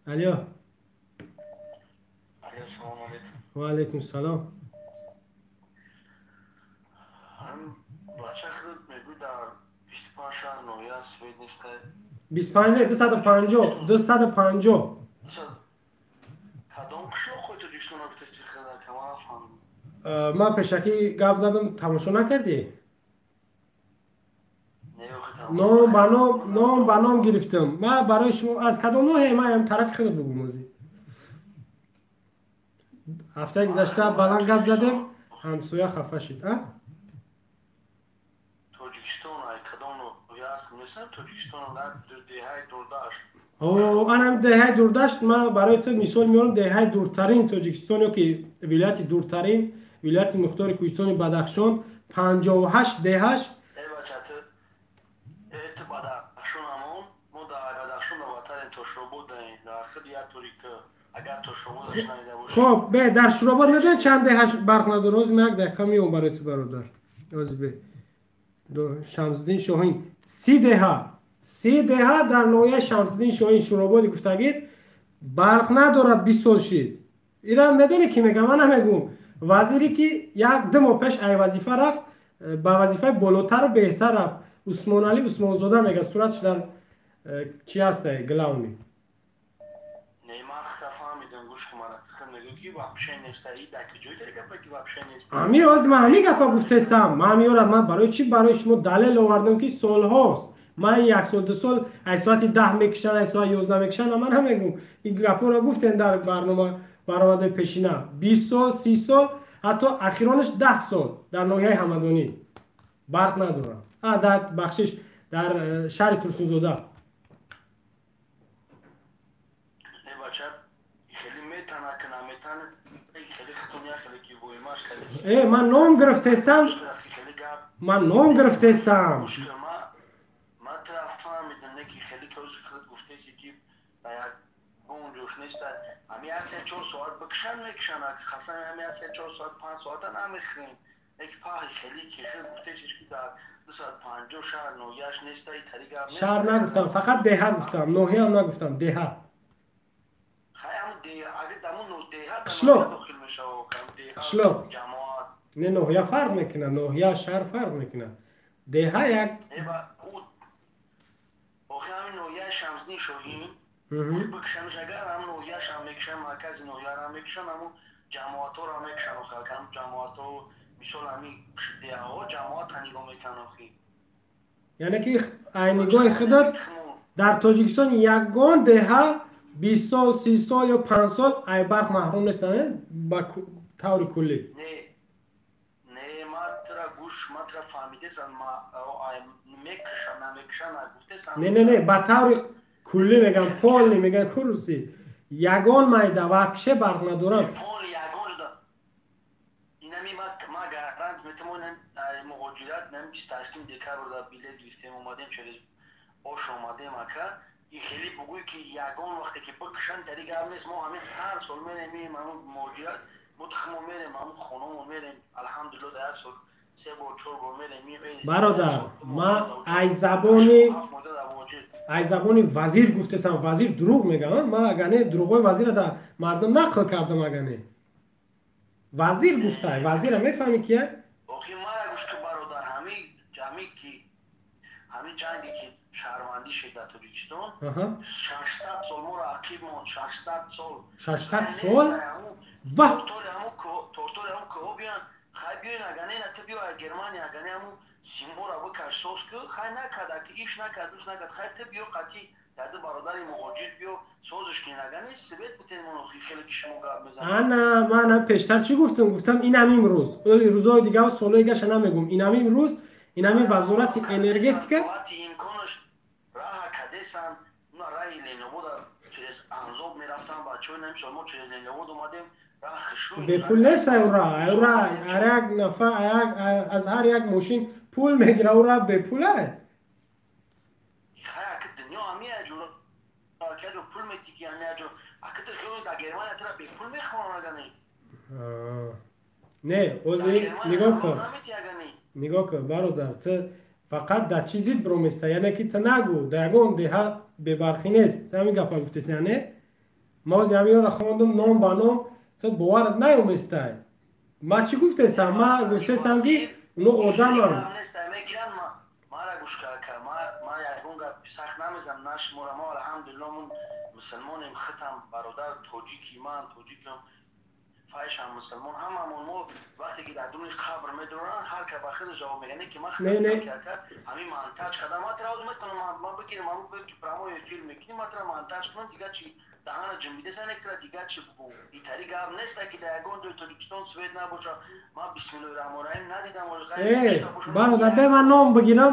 الو. سلام علیکم. و علیکم السلام. هم بچه خود میگو در 25 شهر نویه سوید نیسته 25 نه 250 250. کدام کشو خود تو جیستون اکتا چی خدا که ما فهم ما پیشکی گپ زدم تماشا نکردی؟ نام با نام گرفتم. ما برای شما از کدام نوع ما هم طرف خود بگو موزی. هفته گذشته بلند گپ زدیم همسویا خفه شد. توجیکستان های کدام نویه هست مثل توجیکستان در دههای دورداشت. آنم دههای دورداشت. ما برای تو مثال میارم دههای دورترین توجیکستان یا که ولایت دورترین ولایت مختار کوهستان بدخشان 58 دهش. ای بچه ات بدخشان همون ما در بدخشان دواترین تشربو داریم در خیلی یک طوری که اگر تشربو داشت نایده باشیم. خب به در شوراباد نداره چند دهش برق نداره. از یک دقیقه میام برای تو برادر. از به شمس‌الدین شاهین 30 دهه در نویه شمس‌الدین شاهین شورابادی گفتگید برق نداره 20 سال شد. ایران میدونی کی میگم؟ من نمیگم. وزیری که یک دو ماه پیش ای وظیفه رفت با وظیفه بالاتر و بهتر رفت عثمان علی عثمان زاده میگه صورتش در چی هست گلاونی. امی از ما همی گپا گفتستم. ما میارم من برای چی برای شما دلیل آوردم که سال هاست. من یک سال دو سال ای ساعت 10 میکشن ای ساعت 11 میکشن. من هم میگم این گپا را گفتن در برنامه پیشینه 20 سال 30 سال حتی اخیرانش 10 سال در ناحیه همدانی برق نداره. در بخشش در شهر ترسون زاده من نام گرفتستم. من نام گرفتستم. ما طرف فهمیدن که خیلی کوز خود گفته که باید اون جوش نیست. همی از 4 ساعت بکشن میکشن که خاصا همی از 4 ساعت 5 ساعت نمیخریم. یک پای خیلی که خیلی گفته که در 250 شهر نویاش نیست ای طریقه نیست. شهر نگفتم فقط دهه گفتم نوحه هم نگفتم دهه. خیلی دهه اگه دمون دهه داخل میشه و جماعت نه نوحه فرق میکنه. نوحه شهر فرق میکنه. دهه یک آخه همین نوحه شمس‌الدین شاهین بکشنش اگر هم نوحه‌اش هم میکشن مرکز نوحه هم میکشن همون جماعت ها رو میکشن و خلق هم جماعت ها مثال همین دهه ها جماعت ها نگاه میکنن آخی. یعنی که نگاه خودت در تاجیکستان یگان دهه 20 سال 30 سال یا 5 سال ای برق محروم نیستن با طور کلی. نه ما ترا گوش ما ترا فهمیده سن ما میکشن گفته سن نه با طور کلی میگم پول نمیگن کروسی یگان میده وحشه برق ندارم. پول یگان دا اینمی ما گارانت میتونم مهاجرت نم 28 دکتر دا بیلیت گرفتیم اومدیم چرا اوش اومدیم اکا این خیلی بگوی که یگان وقتی که بکشن طریق هم نیست. ما همین هر سال میریم همون مهاجرت متخمو میریم همون خونمون میریم الحمدلله در سال 3 بار 4 بار میریم. برادر ما ای زبانی وزیر گفتم وزیر دروغ میگم. ما اگر نه دروغ وزیر در مردم نقل کردم اگر نه وزیر گفته وزیر میفهمی کیه؟ آخی ما گوش که برادر همین که همین جنگی که شهروندی شد در تاجیکستان 600 سال ما رقیب ما 600 سال و تورتور همون که بیان خیلی بیان اگر نه بیا گرمانی اگر نه همون سیمبور رو بکشتوست که خیلی نکرده که ایش نکرد دوش نکرد خیلی بیا قطعی یاده برادری مهاجر بیا سوزش کنین اگر نه سبت بتین منوخی خیلی که شما گرد بزنید. من پیشتر چی گفتم این همین روز روزهای دیگه و سالهای گشه نمیگم این همین روز این همین وزارت انرژتیکا امکانش راه کدیسن اونا راهی لینوود چیز انزوب میرفتن بچه های نمیشه ما چیز لینوود اومدیم راه خشروی به پول نیست او راه هر یک نفر از هر یک ماشین پول میگیره او راه به پوله خیلی که دنیا همیه جور که جو پول میتیکی همیه جو اکه خیلی در گرمانی ترا به پول میخوان اگه نه اوزی نگاه کن برادر تو فقط در چیزی برو میسته یعنی که تو نگو در یگان دهه به برخی نیست همین گپا گفتیست یعنی ما از یامیان را خواندم نام با نام تو باورت نیومسته. ما چی گفتم؟ ما گفتم که اونو آدم هم ما گوش که ما یکون گپ سخت نمیزم نش ما الحمدلله من مسلمانیم ختم برادر توجیکی من توجیکم فایش هم مسلمان هممون ما وقتی که در دون خبر میدونن هر که به خودش جواب میگه که ما خدمت کرد همین مانتاژ کردم ما تراوز میتونم ما بگیرم ما بگیم پرامو یه فیلم میکنیم ما ترا مانتاژ کنم دیگه چی دهان جنبیده سن اکترا دیگه چی بگو این طریق هم نیست که در گوند تاجیکستان سوئد نباشه ما بسم الله الرحمن الرحیم ندیدم ولی خیلی برادر به من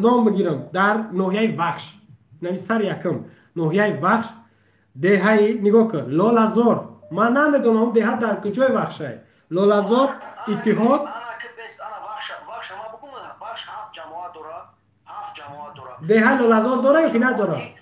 نام بگیرم در ناحیه وخش نمی سر یکم ناحیه وخش دهه نگاه کن لالازار من نمیدونم اون دهه در کجای وخشه لالازار اتحاد دهه لالازار داره یا که نداره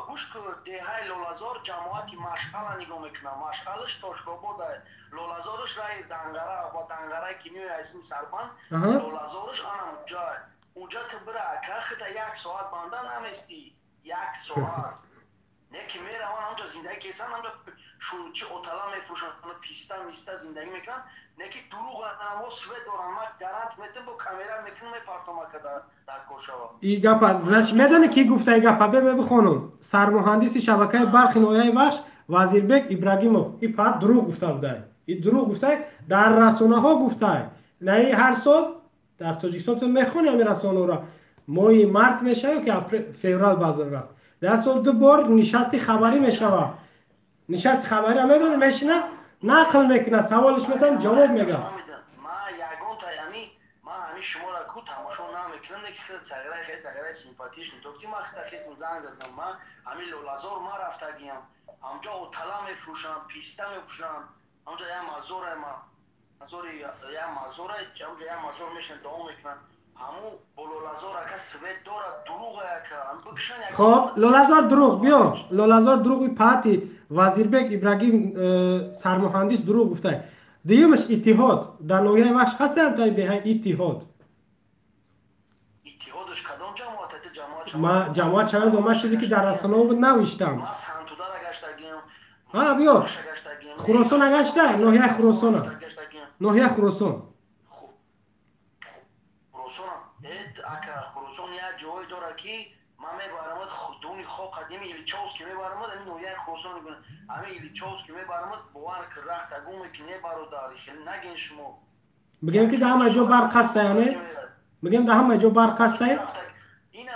گوش کن دهه لالازار جماعتی مشعل نگاه میکنم مشعلش تاشباباده لالازارش رای دنگره با دنگره که میوی اسم سربان لالازارش آنم اونجا که بره که خیلی یک ساعت بانده نمیستی یک ساعت نه که میره آنجا زندگی کسان آنجا چه اتلا میفروشن پیستا میستا زندگی میکنن نه که دروغ ما سوید دارن ما گرانت میتیم با کامیرا میکنم میپارتم که در کوشاوا این گپا زنش میدونه کی گفته این گپا بخونم سرمهندس شبکه برق نویای وخش وزیربک ابراهیموف این پات دروغ گفته بوده این دروغ گفته در رسانه ها گفته نه هر سال در تاجیکستان تو میخونی همین رسانه را ماه مارت میشه که فوریه بازار رفت در سال دو بار نشست خبری میشه نشست خبری هم میدونه میشینه نقل میکنه سوالش میکنم جواب میگم ما یگان تا ما همین شما را کو تماشا نمیکنم که خیلی سگره سیمپاتیش میتوفتی ما خیلی زنگ زدم ما همین لولازار ما رفته گیم همجا اوتلا میفروشم پیستا میفروشم همجا یه مازوره ما مازوره یه مازور میشن دوام میکنن همو لولازار که سوید داره دروغه که هم بکشن خب لولازار دروغ بیا لولازار دروغ پاتی وزیربک ابراهیم سرمهندس دروغ گفته دیگه‌مش اتحاد در نویای وخش هسته هم تا ده اتحادش کدام جماعت ما جماعت چند ما چیزی که در رسانه بود نوشتم ما سنتودا را گشتگیم ها بیا خراسان گشته ناحیه خراسان ناحیه خراسان خراسان یه جایی داره که ما میبرم خودونی خواه قدیم ایلیچاوس که میبرم این نویه خراسان میکنه همه ایلیچاوس که میبرم باور که رخت اگو میکنه براداری خیلی نگین شما بگیم که ده همه جو برق هسته یعنی بگیم ده همه جو برق هسته این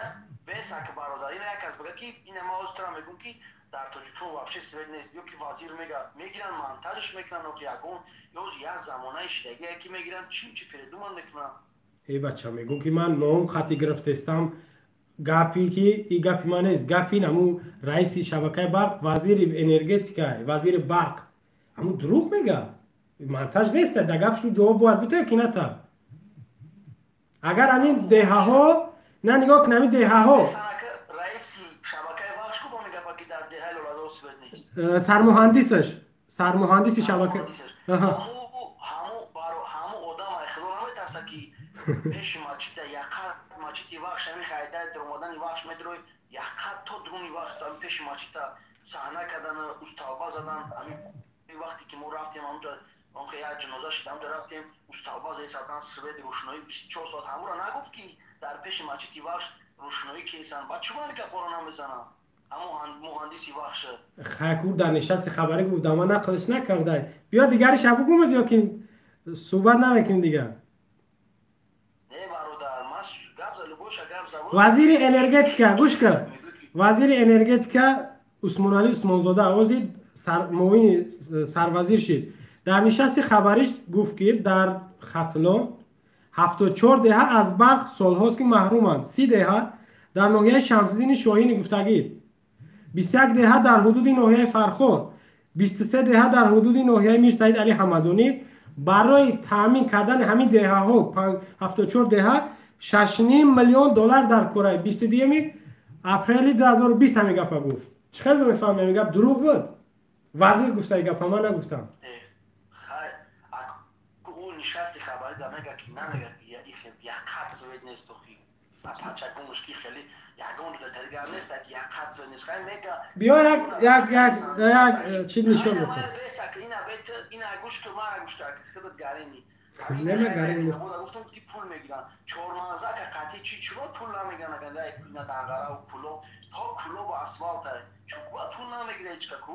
بیسا که براداری این یک از بگه که این ما از ترا میگم که در تاجیکستان وابشه سوید نیست بیا که وزیر میگیرن منتجش میکنن و که یکون یا زمانه شدگی که میگیرن چی پیردومن میکنن ای بچه میگم که من نام خطی گرفتستم گپی که این گپی من نیست گپی نمو رئیس شبکه برق وزیر انرژتیکا وزیر برق همون دروغ میگه منتج نیست در گپشو جواب باید بده که نه تا اگر همین دهه ها نه نگاه کنم این دهه ها رئیس شبکه برق کو میگه که در دهه لولازار سوید نیست سرمهندس شبکه همو آدم اخلو نمیترسه که پیش ماچیت یقت ماچیتی وقت شمی خیده درمادن وقت میدروی یقت تو درونی وقت هم پیش ماچیت صحنه کردن استالبا زدن همین وقتی که ما رفتیم همونجا اون که یک جنازه شد همونجا رفتیم استالبا زدن سوید روشنایی 24 ساعت همون را نگفت که در پیش ماچیتی وقت روشنایی کیسن بعد چون که قرآن نمیزنن اما مهندسی وقت خاکور در نشست خبری گفت اما نقلش نکرده بیا دیگری شب گفت یا که صحبت نمیکنیم دیگه وزیر انرژتیکا گوش کن وزیر انرژتیکا عثمان علی عثمانزاده اوزی معاون سروزیر شد در نشست خبریش گفت که در ختلان 74 دهه از برق سالهاست که محرومند 30 دهه در ناحیه شمس‌الدین شاهین گفتگید 21 دهه در حدود ناحیه فرخار 23 دهه در حدود ناحیه میر سعید علی حمدانی برای تامین کردن همین دهه ها 74 دهه 6.5 میلیون دلار در کره 22 اپریل 2020 همین گپا گفت چه خیلی بفهمم همین گپ دروغ بود وزیر گفته این گپا من نگفتم اون نشست خبری در میگه که نمیگه یک خط سوید نیست توخی پچک مشکی خیلی یگان رو ترگم نیست که یک خط نیست خیلی میگه بیا یک چیز نشون بده. این گوش که ما گوش کرد که خودت گرینی. نه گرین نیست. گفتم که پول میگیرن. 4 که قطعی چرا پول نمیگیرن اگر اینا دنگره و پولو تا کلو با اسفالت چوبا پول نمیگیره هیچ کو.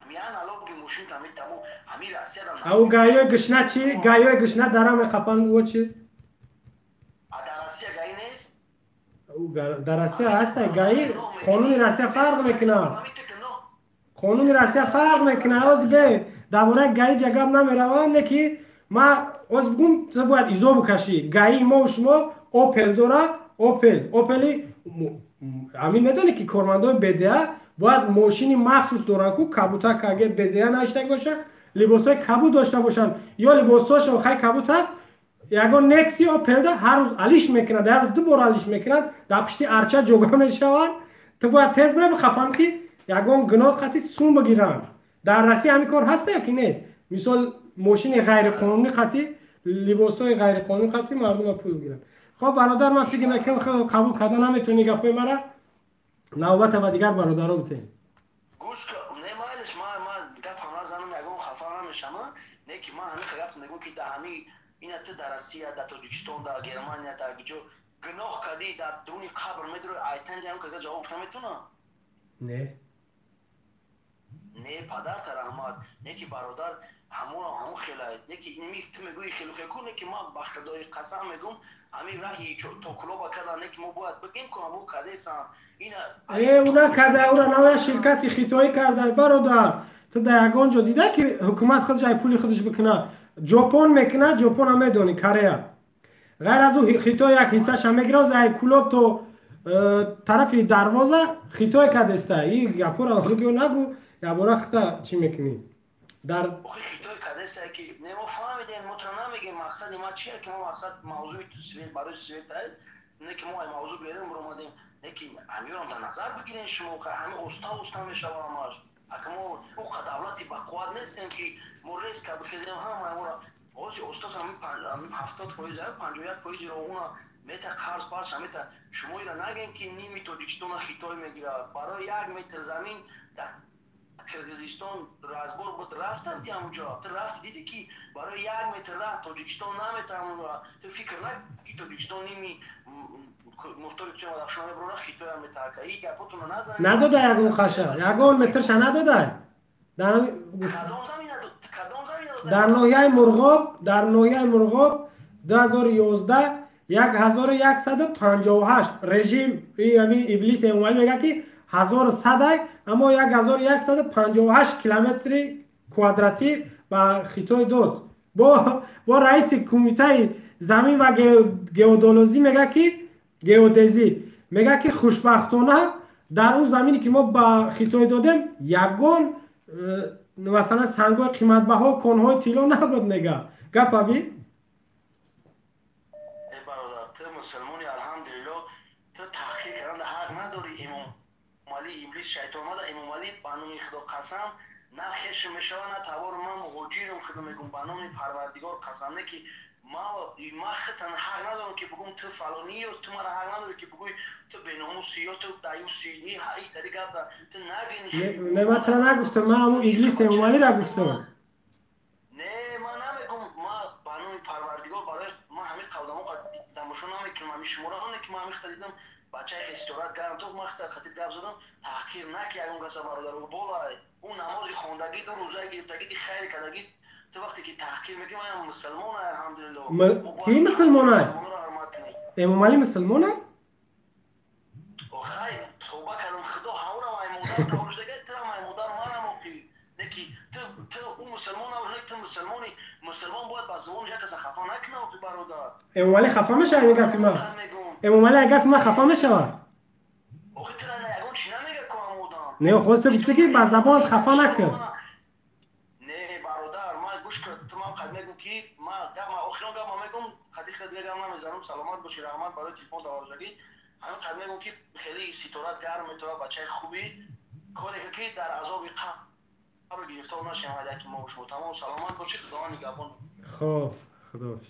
میان الان که ماشین تامید تمو همین راستی دارم. او گایو گشنه چی؟ گایو گشنه درام خپان او چی؟ دراستی گای نیست؟ او دراستی هست گای قانون راستی فرق میکنه. قانون راستی فرق میکنه از به درباره گای جگب نمیروان که ما از بگم تو باید ایزو بکشی گای ما و شما اوپل داره اوپلی همین میدونی که کارمندان بدهه باید ماشینی مخصوص دارن که کبوتا که اگه بدهه نشته باشه لباسای کبوت داشته باشن یا لباساشون خیلی کبوت هست یگان نکسی اوپل ده هر روز علیش میکنن هر روز 2 بار علیش میکنن در پشتی ارچه جوگا میشون تو باید تیز بره بخپن که یگان گناه خطی سون بگیرن در رسی همین کار هسته یا که نه مثال ماشین غیر قانونی خطی لباسای غیر قانونی خطی مردم پول گیرن خب برادر من فکر میکنم خیلی قبول کردن نمیتونی گپای مرا نوبت با دیگر برادرها بتین گوش که نه مایلش ما گپ همراه زنم یگان خفا نمیشم نه که ما همین خیلی نگو که در همین این تو در روسیه در تاجیکستان در گرمانیا در گجو گناه کردی در درون قبر میدرو آیتن دیام که جواب نمیتونه نه نه پدر رحمت نه که برادر همون خیلی نه که اینمی تو میگوی خیلی کنه که ما با خدای قسم میگم همین راهی تو کلوبا کردن نه که ما باید بگیم که ما کده سام اینا اونا کده اونا نوع شرکتی خیتایی کرده برادر تو در یگان جا دیده که حکومت خودش ای پولی خودش بکنه ژاپن میکنه ژاپن هم میدونی کره غیر از او خیتای یک حصهش هم میگیره از ای کلوب تو طرف دروازه خیتای کرده است این گپور آخری نگو یا برخت چی میکنی در خیتای کرده است که نمو فهمیدین مترنا میگیم مقصد ما چیه که ما مقصد موضوعی تو سویت برای سویت نه که ما این موضوع بیاریم برو اومدیم نه که امیران در نظر بگیرین شما همه استا میشه همش اما او دولتی با قوت نیستیم که مورس که بخیزیم هم ما اوج استاد هم 70% 51% رو اونا متر قرض پاش هم متر شما اینا نگین که نیمی تاجیکستان خیتای میگیره برای 1 متر زمین در کرگزستان رازبور بود رفتم دی اونجا تو رفت دیدی که برای 1 متر راه تاجیکستان نمیتونم تو فکر نکنی که تاجیکستان نیمی مختاری چه مدخشانه برونه خیتای هم مترکایی گپاتون رو نزنید نداده یگون خشه یگون مترش نداده در ناحیه مرغاب 2011 1158 رژیم یعنی ابلیس اومد میگه که 1100 اما 1158 کیلومتر کوادراتی با خیتای داد با رئیس کمیته زمین و گئودولوژی میگه که گئودزی میگه که خوشبختانه در اون زمینی که ما با خیتای دادیم یگان مثلا سنگ‌های قیمت بها و کنهای طلا نبود میگه گپ ابی ای برادر تو مسلمانی الحمدلله تو تحقیق کردن حق نداری امام علی ابلیس شیطان ده امام علی بانوی خدا قسم نه خش میشوه نه تبار من مهاجرم خدا میگم بانوی پروردگار قسم نه که ما خطن حق ندارم که بگم تو فلانی و تو مرا حق نداری که بگوی تو بیناموسی یا تو دایوسی نی هایی طریق ده تو نگینی نه من ترا نگفتم من همون ابلیس امام علی را گفتم نه من نمیگم ما بانوی پروردگار برای ما همین قدمو تماشا نمیکنم همین شماره که ما همین دیدم بچه استراحت کردم تو مخت خطیت گپ زدم تحقیر نکردم اون قصه برادر و بالای اون نماز خوندگی دو روزه گرفتگی دی خیر کردگی تو وقتی که تحقیر میگی من مسلمان الحمدلله کی مسلمانه امام علی مسلمانه خیر توبه کردم خدا همون مای مادر تورش دیگه تو مای مادر منم کی نکی تو اون مسلمان نه تو مسلمانی مسلمان باید با زبان جا کس خفا نکنه تو برادر امام علی خفا میشه میگه که ما امام علی اگه ما خفا میشه آخه تو نه اون چی نمیگه که آمودم نه خواسته گفته که با زبان خفا نکن تو ما قد میگم که ما آخرین گام میگم خدی دیگه گام نمیزنم سلامت باشی رحمت برای تلفن داوردگی همین قد میگم که خیلی سیتورات گرم میتونه بچه خوبی کاری که در عذاب قبر گرفته نشه که ما شما تمام سلامت باشید خدا نگهبان خب خدا